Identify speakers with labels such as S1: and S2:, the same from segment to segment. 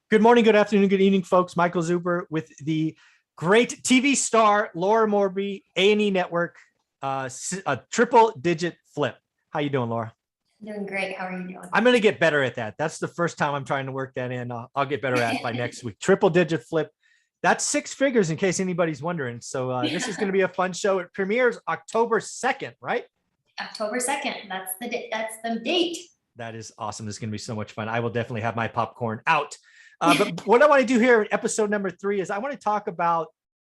S1: Good morning, good afternoon, good evening, folks. Michael Zuber with the great TV star Laura Morby, A&E Network, a triple-digit flip. How you doing, Laura?
S2: Doing great. How are you doing?
S1: I'm going to get better at that. That's the first time I'm trying to work that in. I'll get better at it by next week. Triple-digit flip. That's six figures, in case anybody's wondering. So this is going to be a fun show. It premieres October 2nd, right?
S2: October 2nd. That's the date.
S1: That is awesome. This is going to be so much fun. I will definitely have my popcorn out. But what I want to do here in episode number 3 is I want to talk about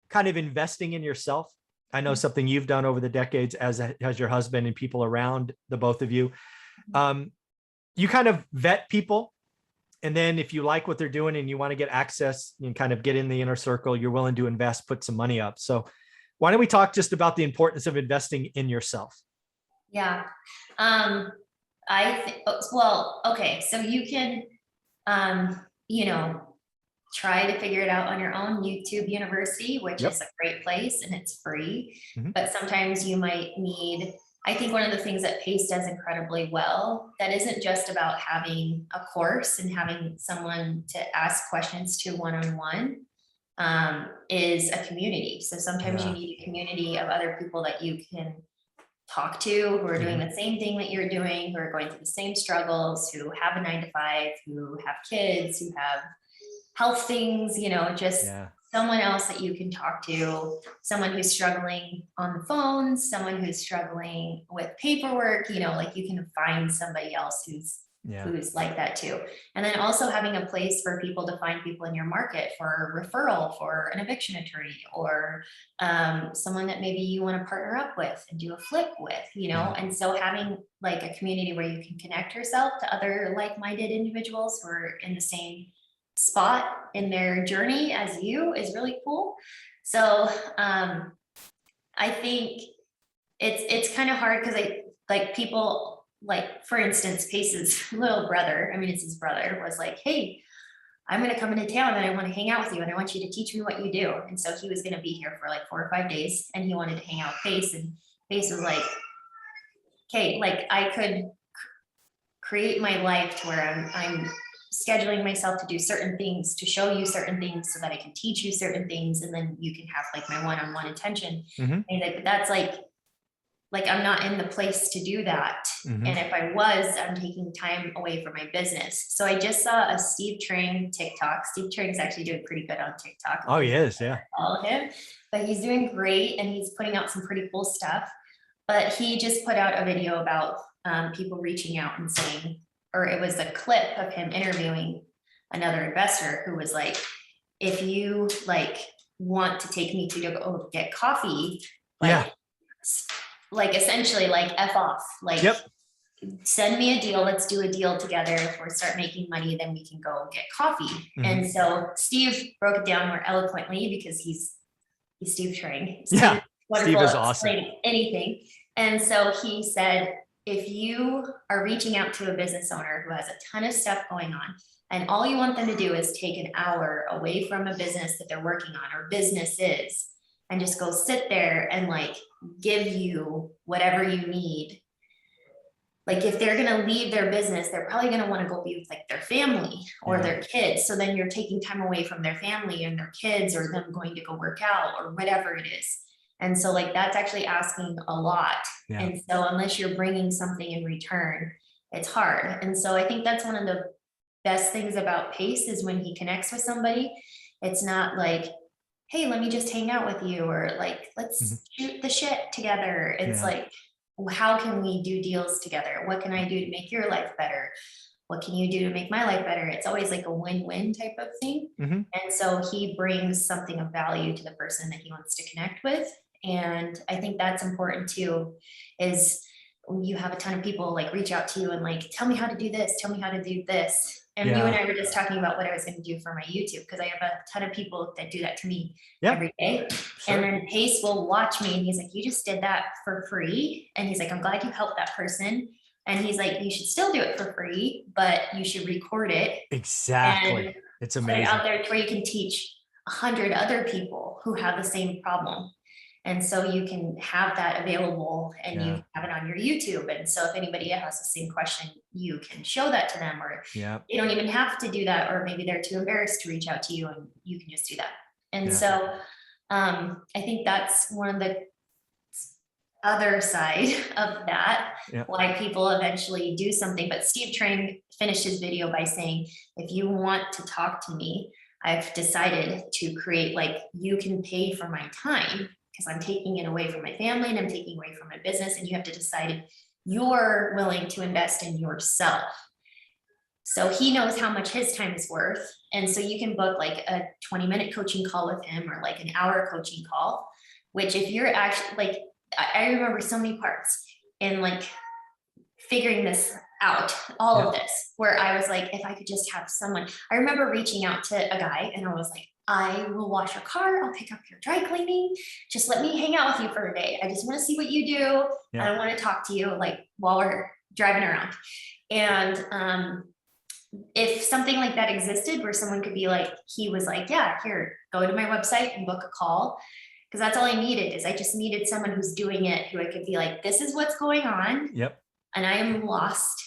S1: kind of investing in yourself. I know something you've done over the decades as your husband and people around the both of you. You kind of vet people. And then if you like what they're doing and you want to get access and kind of get in the inner circle, you're willing to invest, put some money up. So why don't we talk just about the importance of investing in yourself?
S2: Yeah. Well, okay. So you can, try to figure it out on your own. YouTube University, which is a great place and it's free, but sometimes you might need, I think one of the things that PACE does incredibly well, that isn't just about having a course and having someone to ask questions to one-on-one, is a community. So sometimes you need a community of other people that you can talk to who are doing the same thing that you're doing, who are going through the same struggles, who have a 9-to-5, who have kids, who have health things, someone else that you can talk to, someone who's struggling on the phone, someone who's struggling with paperwork, like you can find somebody else who's like that too. And then also having a place for people to find people in your market for a referral for an eviction attorney, or someone that maybe you want to partner up with and do a flip with, and so having like a community where you can connect yourself to other like-minded individuals who are in the same spot in their journey as you is really cool. So I think it's kind of hard because people, like, for instance, Pace's little brother, it's his brother, was like, hey, I'm going to come into town and I want to hang out with you and I want you to teach me what you do. And so he was going to be here for like 4 or 5 days and he wanted to hang out with Pace, and Pace was like, okay, like I could create my life to where I'm scheduling myself to do certain things, to show you certain things so that I can teach you certain things. And then you can have like my one-on-one attention. And that's like I'm not in the place to do that. And if I was, I'm taking time away from my business. So I just saw a Steve Trang TikTok. Steve Trang is actually doing pretty good on TikTok.
S1: Oh, he is. Yeah.
S2: Follow him, but he's doing great. And he's putting out some pretty cool stuff, but he just put out a video about people reaching out and saying, or it was a clip of him interviewing another investor who was like, if you want to take me to go get coffee, essentially F off, send me a deal. Let's do a deal together. If we start making money, then we can go get coffee. And so Steve broke it down more eloquently because he's Steve Trang.
S1: Steve is awesome.
S2: Anything. And so he said, if you are reaching out to a business owner who has a ton of stuff going on, and all you want them to do is take an hour away from a business that they're working on or businesses, and just go sit there and give you whatever you need. If they're going to leave their business, they're probably going to want to go be with their family or their kids. So then you're taking time away from their family and their kids, or them going to go work out or whatever it is. And so that's actually asking a lot. And so unless you're bringing something in return, it's hard. And so I think that's one of the best things about Pace is when he connects with somebody, it's not like, hey, let me just hang out with you, or let's shoot the shit together. It's how can we do deals together? What can I do to make your life better? What can you do to make my life better? It's always like a win-win type of thing. And so he brings something of value to the person that he wants to connect with. And I think that's important too, is you have a ton of people reach out to you and tell me how to do this, tell me how to do this. And you and I were just talking about what I was going to do for my YouTube, because I have a ton of people that do that to me every day. And then Pace will watch me and he's like, you just did that for free. And he's like, I'm glad you helped that person. And he's like, you should still do it for free, but you should record it.
S1: Exactly. It's amazing.
S2: Put it out there to where you can teach 100 other people who have the same problem. And so you can have that available and
S1: Yeah.
S2: you have it on your YouTube. And so if anybody has the same question, you can show that to them, or
S1: Yeah.
S2: you don't even have to do that, or maybe they're too embarrassed to reach out to you and you can just do that. And
S1: Yeah.
S2: so I think that's one of the other side of that,
S1: Yeah.
S2: why people eventually do something. But Steve Trang finished his video by saying, if you want to talk to me, I've decided to create, like, you can pay for my time because I'm taking it away from my family and I'm taking away from my business. And you have to decide if you're willing to invest in yourself. So he knows how much his time is worth. And so you can book like a 20-minute coaching call with him, or like an hour coaching call, which if you're actually like, I remember so many parts in like figuring this out, all of this, where I was like, if I could just have someone. I remember reaching out to a guy and I was like, I will wash your car, I'll pick up your dry cleaning, just let me hang out with you for a day. I just want to see what you do.
S1: Yeah.
S2: I want to talk to you like while we're driving around. And if something like that existed where someone could be like, he was like, yeah, here, go to my website and book a call. Because that's all I needed, is I just needed someone who's doing it, who I could be like, this is what's going on.
S1: Yep.
S2: And I am lost.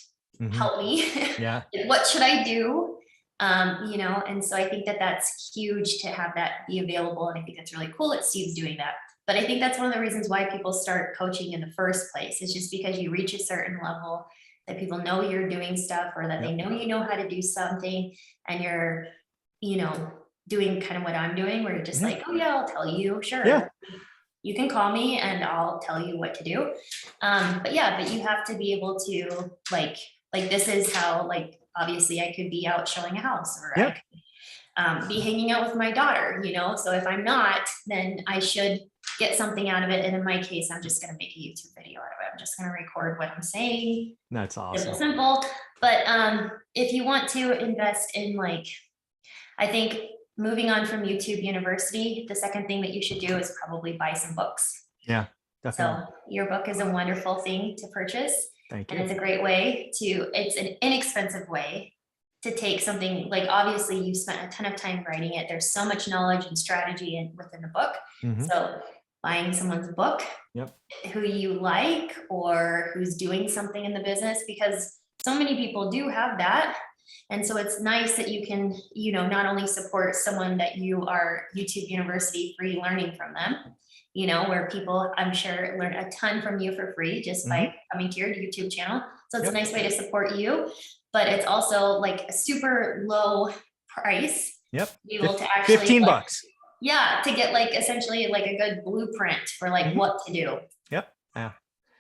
S2: Help me.
S1: Yeah.
S2: What should I do? You know, and so I think that that's huge to have that be available. And I think that's really cool that Steve's doing that. But I think that's one of the reasons why people start coaching in the first place. It's just because you reach a certain level that people know you're doing stuff, or that they know you know how to do something, and you're, you know, doing kind of what I'm doing, where you're just like, oh yeah, I'll tell you, sure.
S1: Yeah.
S2: You can call me and I'll tell you what to do. But you have to be able to like this is how, like, obviously I could be out showing a house, or I could be hanging out with my daughter, you know? So if I'm not, then I should get something out of it. And in my case, I'm just going to make a YouTube video out of it. I'm just going to record what I'm saying.
S1: That's awesome.
S2: Simple. But if you want to invest in, like, I think moving on from YouTube University, the second thing that you should do is probably buy some books.
S1: Yeah, definitely.
S2: So your book is a wonderful thing to purchase.
S1: Thank you.
S2: And it's a great way it's an inexpensive way to take something, like, obviously you spent a ton of time writing it. There's so much knowledge and strategy within the book. So buying someone's book, who you like, or who's doing something in the business, because so many people do have that. And so it's nice that you can, you know, not only support someone that you are YouTube University free learning from them, you know, where people, I'm sure, learn a ton from you for free just by coming to your YouTube channel. So it's a nice way to support you, but it's also like a super low price. To be able to actually
S1: $15.
S2: Yeah, to get like essentially like a good blueprint for like what to do.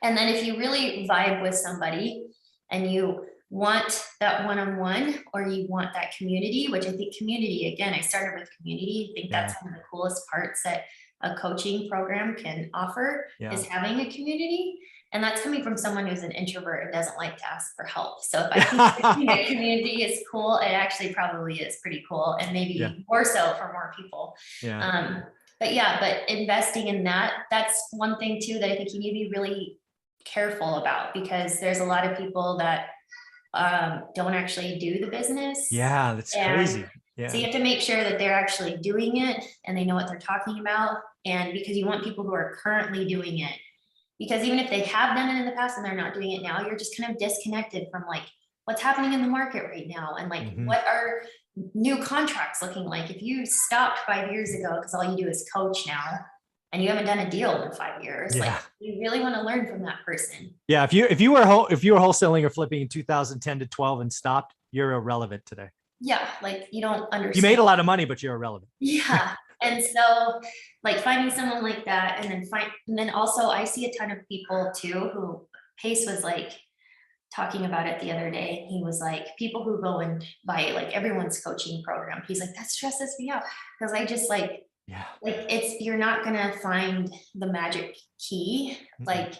S2: And then if you really vibe with somebody and you want that one-on-one, or you want that community, which I think community, again, I started with community. I think that's one of the coolest parts that a coaching program can offer, is having a community. And that's coming from someone who's an introvert and doesn't like to ask for help. So if I think the community is cool, it actually probably is pretty cool, and maybe more so for more people. But investing in that's one thing too that I think you need to be really careful about, because there's a lot of people that don't actually do the business.
S1: Yeah, that's crazy.
S2: So you have to make sure that they're actually doing it and they know what they're talking about. And because you want people who are currently doing it, because even if they have done it in the past and they're not doing it now, you're just kind of disconnected from like what's happening in the market right now. And like, what are new contracts looking like? If you stopped 5 years ago, because all you do is coach now, and you haven't done a deal in 5 years, like, you really want to learn from that person. Yeah.
S1: If you were wholesaling or flipping in 2010 to 12 and stopped, you're irrelevant today.
S2: Yeah. Like, you don't understand.
S1: You made a lot of money, but you're irrelevant.
S2: Yeah. And so like finding someone like that, and then also I see a ton of people too, who Pace was like talking about it the other day. He was like, people who go and buy like everyone's coaching program. He's like, that stresses me out, because I just like, you're not going to find the magic key. Like,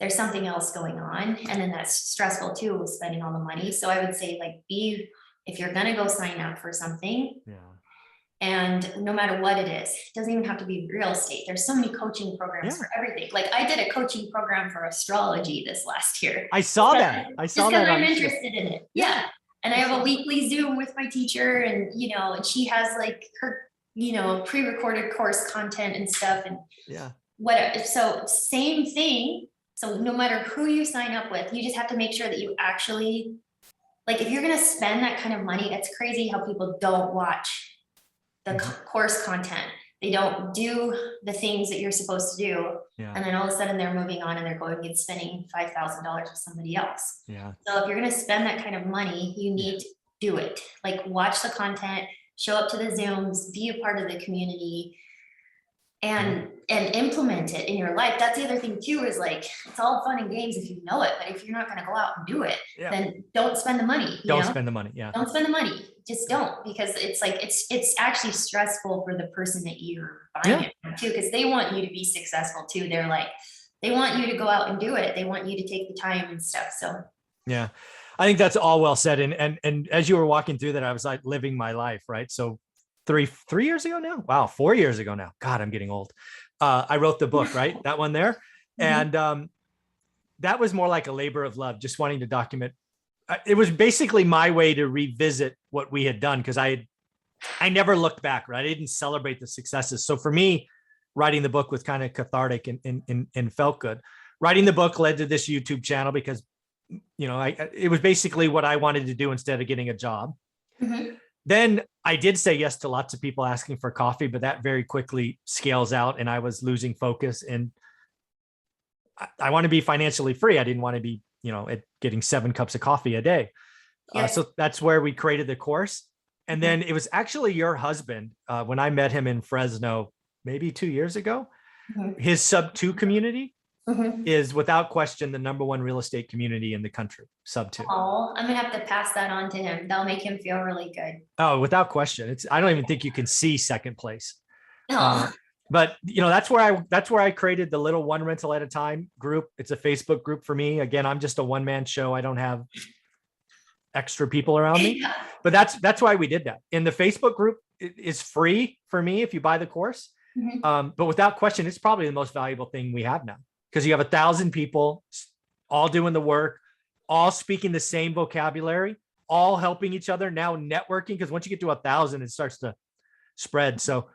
S2: there's something else going on. And then that's stressful too, with spending all the money. So I would say, like, if you're going to go sign up for something, and no matter what it is, it doesn't even have to be real estate. There's so many coaching programs for everything. Like, I did a coaching program for astrology this last year.
S1: I saw that.
S2: Just because I'm interested in it. Yeah. And I have a weekly Zoom with my teacher, and, you know, and she has like her, you know, pre-recorded course content and stuff. And so same thing. So no matter who you sign up with, you just have to make sure that you actually, like, if you're going to spend that kind of money, it's crazy how people don't watch the course content. They don't do the things that you're supposed to do.
S1: Yeah.
S2: And then all of a sudden they're moving on and they're going and spending $5,000 with somebody else.
S1: Yeah.
S2: So if you're going to spend that kind of money, you need to do it. Like, watch the content, show up to the Zooms, be a part of the community, and implement it in your life. That's the other thing too, is like, it's all fun and games if you know it, but if you're not going to go out and do it, then don't spend the money.
S1: Don't spend the money. Yeah.
S2: Don't spend the money. Just don't, because it's like, it's actually stressful for the person that you're buying it from too, because they want you to be successful too. They're like, they want you to go out and do it. They want you to take the time and stuff. So
S1: yeah, I think that's all well said. And as you were walking through that, I was like living my life, right? So three years ago now, wow, 4 years ago now, God, I'm getting old. I wrote the book, right? That one there. And that was more like a labor of love, just wanting to document. It was basically my way to revisit what we had done, because I never looked back, right? I didn't celebrate the successes. So for me, writing the book was kind of cathartic and felt good. Writing the book led to this YouTube channel because, you know, it was basically what I wanted to do instead of getting a job. Then I did say yes to lots of people asking for coffee, but that very quickly scales out and I was losing focus, and I want to be financially free. I didn't want to be, you know, getting 7 cups of coffee a day. So that's where we created the course. And then it was actually your husband, when I met him in Fresno, maybe 2 years ago, his sub 2 community is without question the #1 real estate community in the country, sub 2.
S2: Oh, I'm gonna have to pass that on to him. That'll make him feel really good.
S1: Oh, without question. I don't even think you can see second place. But you know, that's where I created the little one rental at a time group. It's a Facebook group for me. Again, I'm just a one-man show. I don't have extra people around me, but that's why we did that. And the Facebook group is free for me if you buy the course. But without question, it's probably the most valuable thing we have now, because you have 1,000 people all doing the work, all speaking the same vocabulary, all helping each other, now networking, because once you get to 1,000, it starts to spread. So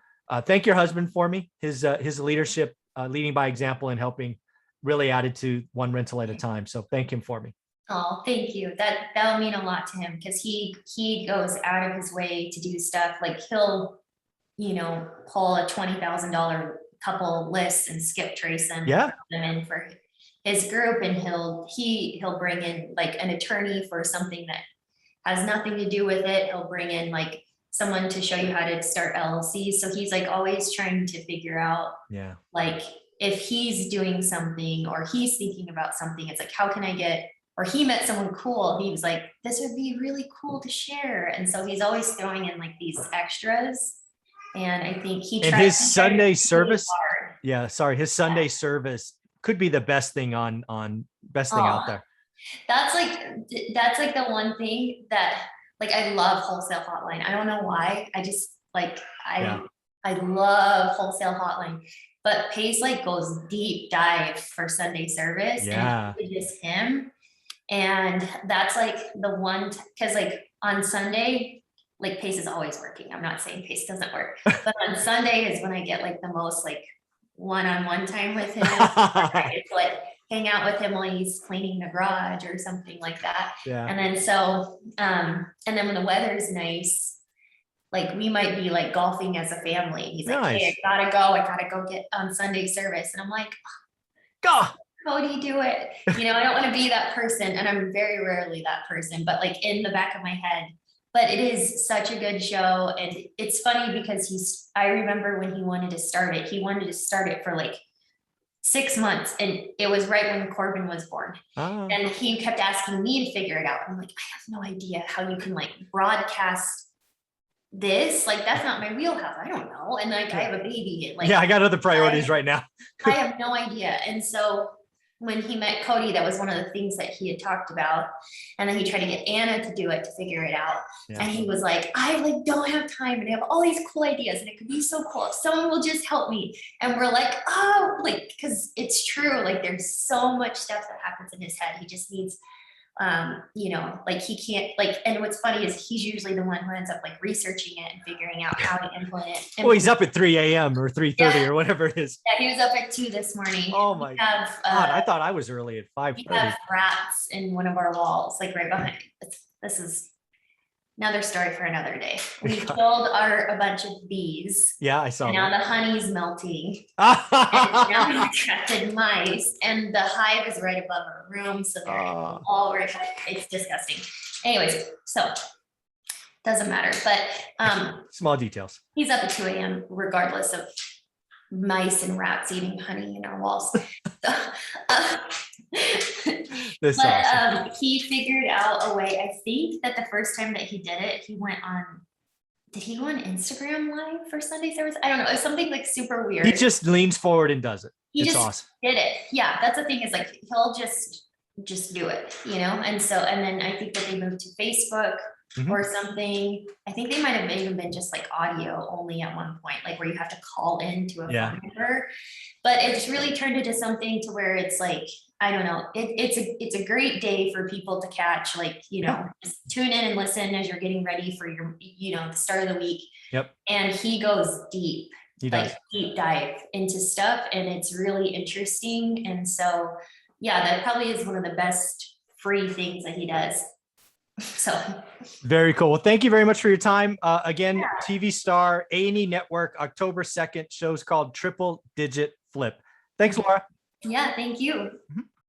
S1: thank your husband for me. His leadership, leading by example and helping, really added to one rental at a time. So thank him for me.
S2: Oh, thank you. That'll mean a lot to him, because he goes out of his way to do stuff. Like, he'll, you know, pull a $20,000 couple lists and skip trace them, put them in for his group, and he'll bring in like an attorney for something that has nothing to do with it. He'll bring in like someone to show you how to start LLCs. So he's like always trying to figure out, like, if he's doing something or he's thinking about something, it's like, how can I get, or he met someone cool. He was like, this would be really cool to share. And so he's always throwing in like these extras. And I think
S1: his Sunday service. His Sunday service could be the best thing out there.
S2: That's like the one thing that, like, I love Wholesale Hotline. I don't know why. I just like, I love Wholesale Hotline, but Pace like goes deep dive for Sunday service. And it's just him. And that's like the one, because like on Sunday, like Pace is always working. I'm not saying Pace doesn't work, but on Sunday is when I get like the most like one-on-one time with him. It's like hang out with him while he's cleaning the garage or something like that. And then and then when the weather's nice, like we might be like golfing as a family. He's like, hey, I gotta go get on Sunday service. And I'm like,
S1: go.
S2: Cody, do it. You know, I don't want to be that person. And I'm very rarely that person, but like in the back of my head. But it is such a good show. And it's funny because I remember when he wanted to start it for like 6 months. And it was right when Corbin was born. And he kept asking me to figure it out. I'm like, I have no idea how you can like broadcast this. Like, that's not my wheelhouse. I don't know. And like, I have a baby. And, like,
S1: I got other priorities right now.
S2: I have no idea. And so when he met Cody, that was one of the things that he had talked about. And then he tried to get Anna to do it, to figure it out. And he was like, I like don't have time, and I have all these cool ideas, and it could be so cool if someone will just help me. And we're like, oh, like, because it's true. Like, there's so much stuff that happens in his head. He just needs like he can't and what's funny is he's usually the one who ends up like researching it and figuring out how to implement it.
S1: Well, he's up at 3 a.m. or 3:30 or whatever it is.
S2: Yeah, he was up at 2 this morning.
S1: Oh my God, I thought I was early at 5:30.
S2: We have rats in one of our walls, like right behind. This is another story for another day. We killed a bunch of bees.
S1: Yeah, I saw.
S2: And now the honey's melting. And now we attracted mice, and the hive is right above our room, so they're all right. It's disgusting. Anyways, so doesn't matter, but
S1: small details.
S2: He's up at 2 a.m. regardless of mice and rats eating honey in our walls.
S1: But
S2: awesome. He figured out a way. I think that the first time that he did it, did he go on Instagram live for Sunday service? I don't know. It was something like super weird.
S1: He just leans forward and does it. It's awesome.
S2: Did it. Yeah. That's the thing is like, he'll just do it, and then I think that they moved to Facebook or something. I think they might have even been just like audio only at one point, like where you have to call into a phone number, but it's really turned into something to where it's like, I don't know. It's a great day for people to catch, like, just tune in and listen as you're getting ready for your, the start of the week.
S1: Yep.
S2: And he goes deep,
S1: deep
S2: dive into stuff, and it's really interesting. And so, yeah, that probably is one of the best free things that he does. So
S1: very cool. Well, thank you very much for your time. Again, TV star, A&E Network, October 2nd, show's called Triple Digit Flip. Thanks, Laura.
S2: Yeah, thank you.